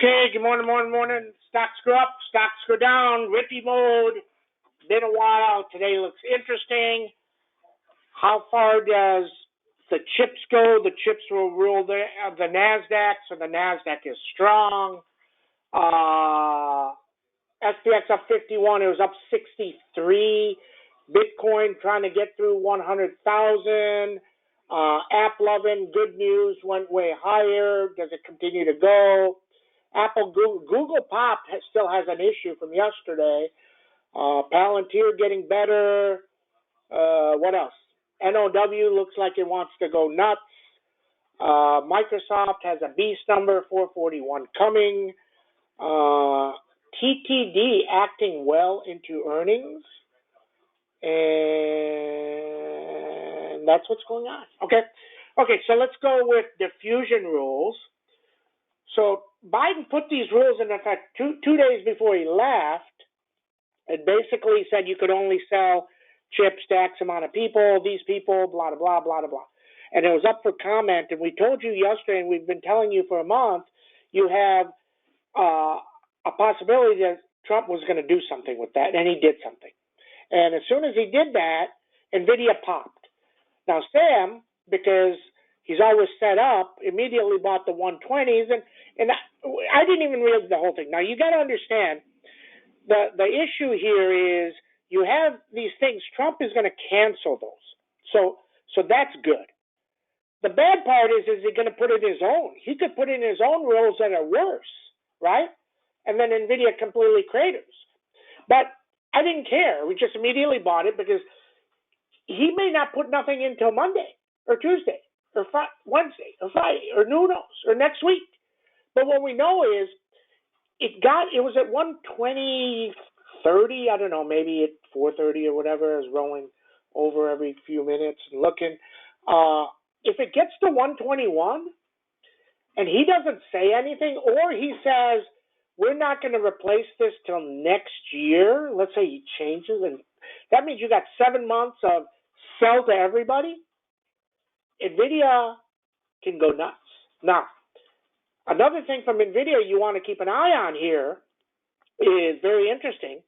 Okay, good morning, morning. Stocks go up, stocks go down, rippy mode. Been a while. Today looks interesting. How far does the chips go? The chips will rule the NASDAQ, so the NASDAQ is strong. SPX up 51, it was up 63. Bitcoin trying to get through 100,000. App loving, good news, went way higher. Does it continue to go? Google Pop still has an issue from yesterday. Palantir getting better. What else? NOW looks like it wants to go nuts. Microsoft has a beast number, 441 coming. TTD acting well into earnings. And that's what's going on. Okay, so let's go with diffusion rules. So Biden put these rules in effect two days before he left. It basically said you could only sell chips to X amount of people, these people, blah, blah, blah, blah, blah. And it was up for comment. And we told you yesterday, and we've been telling you for a month, you have a possibility that Trump was going to do something with that, and he did something. And as soon as he did that, NVIDIA popped. Now, Sam, because he's always set up, immediately bought the 120s, and I didn't even read the whole thing. Now, you got to understand, the issue here is you have these things. Trump is going to cancel those. So that's good. The bad part is he going to put in his own? He could put in his own rules that are worse, right? And then NVIDIA completely craters. But I didn't care. We just immediately bought it because he may not put nothing in until Monday or Tuesday or Wednesday or Friday or who knows, or next week. But what we know is it was at 120.30, I don't know, maybe at 4:30 or whatever. Is rolling over every few minutes and looking. If it gets to 121 and he doesn't say anything, or he says we're not going to replace this till next year, let's say he changes, and that means you got 7 months of sell to everybody, NVIDIA can go nuts. Now, another thing from NVIDIA you want to keep an eye on here is very interesting,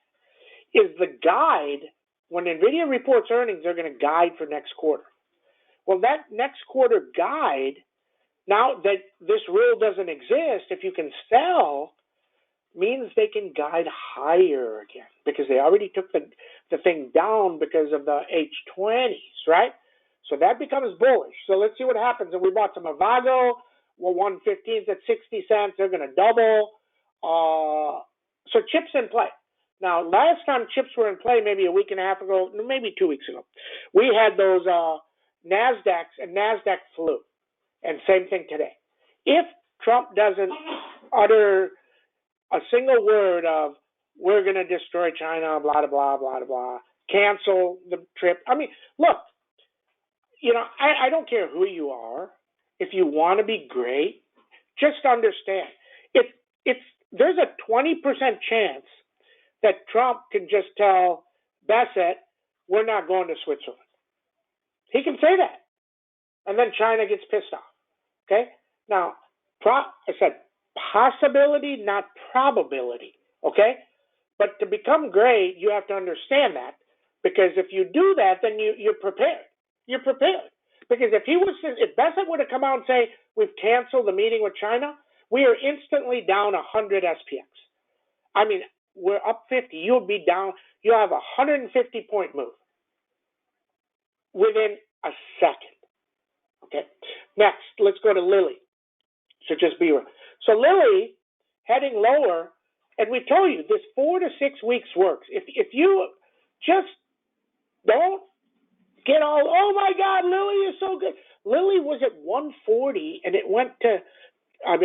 is the guide. When NVIDIA reports earnings, they're going to guide for next quarter. Well, that next quarter guide, now that this rule doesn't exist, if you can sell, means they can guide higher again because they already took the thing down because of the H20s, right? So that becomes bullish. So let's see what happens. And we bought some Avago. Well, 115's at 60 cents. They're going to double. So chips in play. Now, last time chips were in play, maybe a week and a half ago, maybe 2 weeks ago, we had those NASDAQs, and NASDAQ flew. And same thing today. If Trump doesn't utter a single word of we're going to destroy China, blah, blah, blah, blah, blah, cancel the trip. I mean, look, I don't care who you are. If you want to be great, just understand. There's a 20% chance that Trump can just tell Bassett, we're not going to Switzerland. He can say that. And then China gets pissed off. Okay? Now, I said possibility, not probability. Okay? But to become great, you have to understand that. Because if you do that, then you're prepared. You're prepared. Because if Bassett would have come out and say, we've canceled the meeting with China, we are instantly down 100 SPX. I mean, we're up 50. You'll be down. You'll have a 150-point move within a second. Okay. Next, let's go to Lilly. So just be real. So Lilly heading lower, and we told you this 4 to 6 weeks works. If you just don't get all, oh my God, Lilly is so good. Lilly was at 140 and it went to, at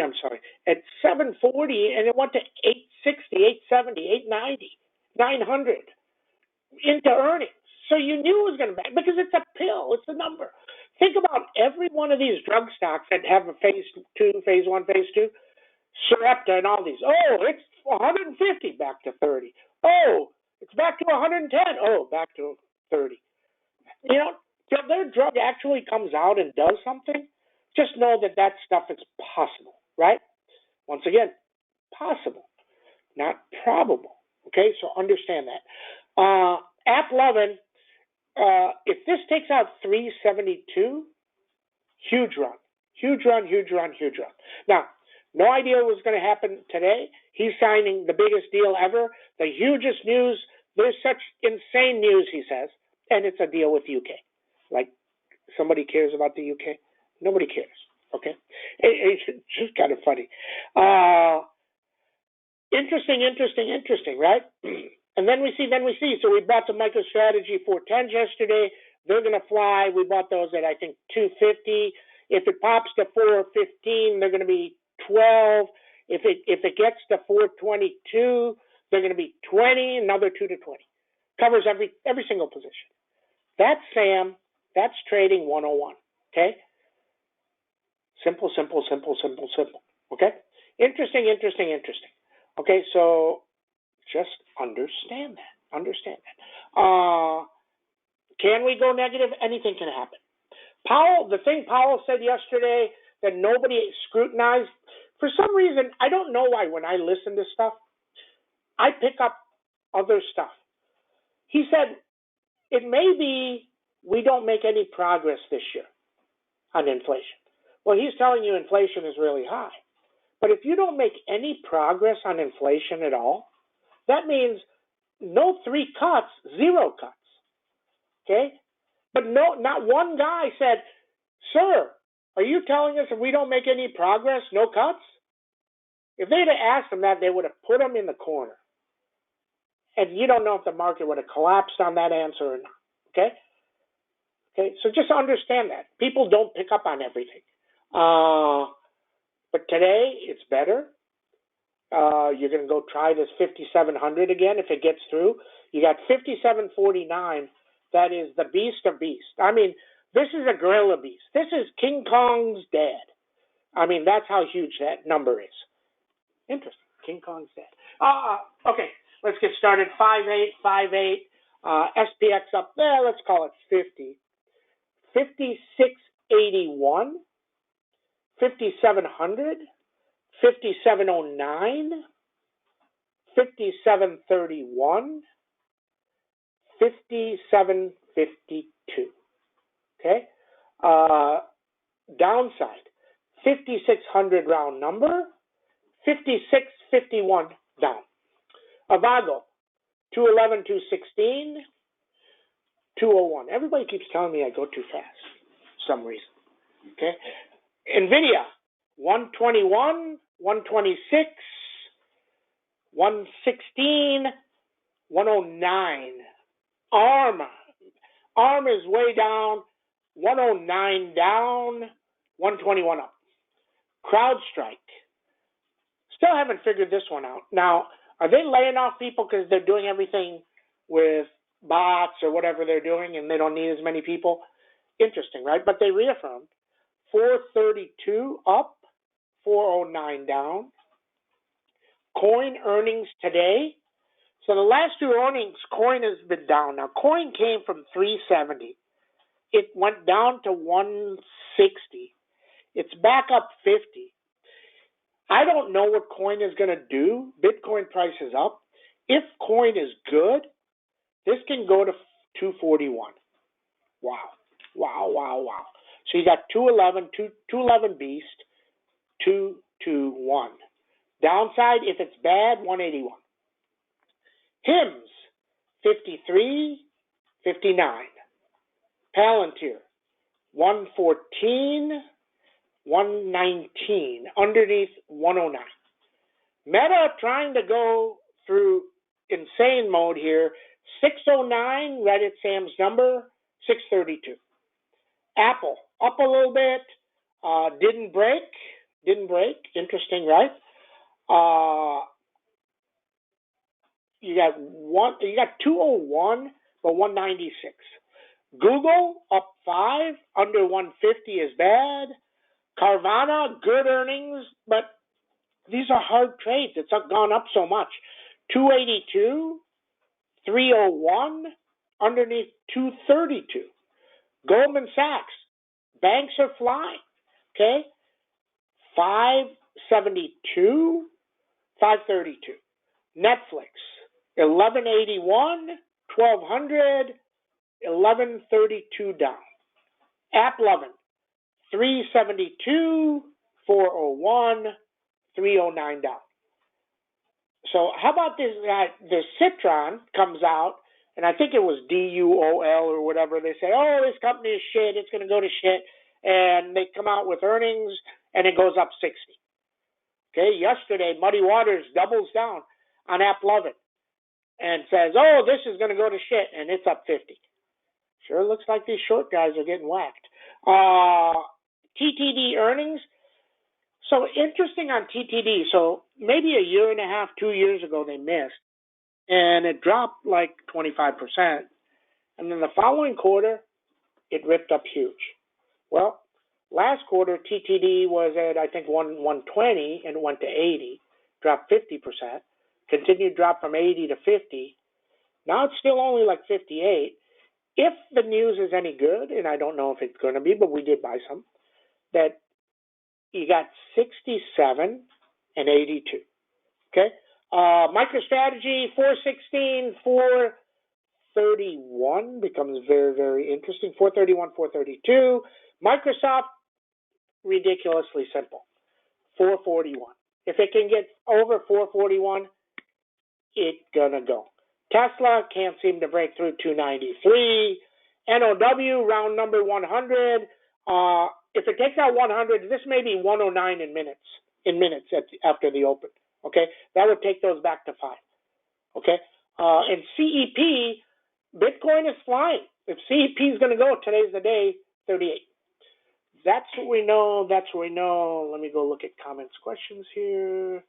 740 and it went to 860, 870, 890, 900 into earnings. So you knew it was going to back because it's a pill, it's a number. Think about every one of these drug stocks that have a phase 2, phase 1, phase 2, Sarepta and all these. Oh, it's 150 back to 30. Oh, it's back to 110. Oh, back to 30. If their drug actually comes out and does something, just know that stuff is possible, right? Once again, possible, not probable. Okay, so understand that. App 11, if this takes out 372, huge run, huge run, huge run, huge run. Now, no idea what was going to happen today. He's signing the biggest deal ever, the hugest news. There's such insane news, he says, and it's a deal with UK. Like, somebody cares about the UK? Nobody cares, okay? It's just kind of funny. Interesting, right? And then we see. So we bought the MicroStrategy 410s yesterday. They're going to fly. We bought those at, I think, 250. If it pops to 415, they're going to be 12. If it gets to 422, they're going to be 20. Another 2 to 20. Covers every single position. That's Sam. That's trading 101. Okay. Simple. Okay. Interesting. Okay, so just understand that. Can we go negative? Anything can happen. The thing Powell said yesterday that nobody scrutinized, for some reason, I don't know why when I listen to stuff, I pick up other stuff. He said, it may be we don't make any progress this year on inflation. Well, he's telling you inflation is really high. But if you don't make any progress on inflation at all, that means no 3 cuts, 0 cuts. Okay? But not one guy said, sir, are you telling us if we don't make any progress, no cuts? If they'd have asked him that, they would have put him in the corner. And you don't know if the market would have collapsed on that answer or not. Okay? Okay, so just understand that. People don't pick up on everything. But today, it's better. You're going to go try this 5,700 again if it gets through. You got 5,749. That is the beast of beasts. I mean, this is a gorilla beast. This is King Kong's dad. I mean, that's how huge that number is. Interesting. King Kong's dad. Okay, let's get started. 5858. SPX up there. Let's call it 50. 5681. 5700. 5709, 5731, 5752. Okay? Downside, 5600 round number, 5651 down. Avago, 211, 216, 201. Everybody keeps telling me I go too fast for some reason. Okay? NVIDIA, 121, 126, 116, 109. ARM is way down, 109 down, 121 up. CrowdStrike. Still haven't figured this one out. Now, are they laying off people because they're doing everything with bots or whatever they're doing and they don't need as many people? Interesting, right? But they reaffirmed. 432 up, 409 down. Coin earnings today. So the last 2 earnings, Coin has been down. Now, Coin came from 370. It went down to 160. It's back up 50. I don't know what Coin is going to do. Bitcoin price is up. If Coin is good, this can go to 241. Wow. So you got 211 beast, 221. Downside, if it's bad, 181. HIMS, 53, 59. Palantir, 114, 119. Underneath, 109. Meta trying to go through insane mode here. 609, right at Sam's number, 632. Apple, up a little bit, didn't break. Interesting, right? You got 201, but 196. Google up 5, under 150 is bad. Carvana, good earnings, but these are hard trades. It's gone up so much. 282, 301, underneath 232. Goldman Sachs, banks are flying, okay? 572, 532. Netflix, 1181, 1200, 1132 down. AppLovin, 372, 401, 309 down. So how about this? This Citron comes out, and I think it was DUOL or whatever. They say, oh, this company is shit. It's going to go to shit. And they come out with earnings, and it goes up 60. Okay, yesterday, Muddy Waters doubles down on AppLovin and says, oh, this is going to go to shit, and it's up 50. Sure looks like these short guys are getting whacked. TTD earnings. So interesting on TTD. So maybe a year and a half, 2 years ago, they missed, and it dropped like 25%. And then the following quarter, it ripped up huge. Well, last quarter, TTD was at, I think, 120, and it went to 80, dropped 50%, continued drop from 80 to 50. Now it's still only like 58. If the news is any good, and I don't know if it's going to be, but we did buy some, that you got 67 and 82. Okay? MicroStrategy, 416, 431 becomes very, very interesting. 431, 432. Microsoft, ridiculously simple. 441. If it can get over 441, it's gonna go. Tesla can't seem to break through 293. NOW, round number 100. If it takes out 100, this may be 109 in minutes after the open. Okay, that would take those back to 5. Okay, and CEP, Bitcoin is flying. If CEP is going to go, today's the day, 38. That's what we know. That's what we know. Let me go look at comments, questions here.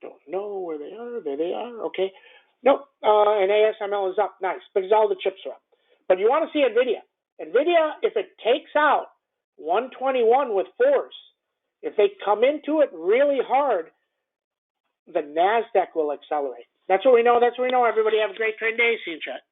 Don't know where they are. There they are. Okay. Nope. And ASML is up. Nice. Because all the chips are up. But you want to see NVIDIA. NVIDIA, if it takes out 121 with force, if they come into it really hard, the NASDAQ will accelerate. That's what we know. That's what we know. Everybody have a great trade day. See you in chat.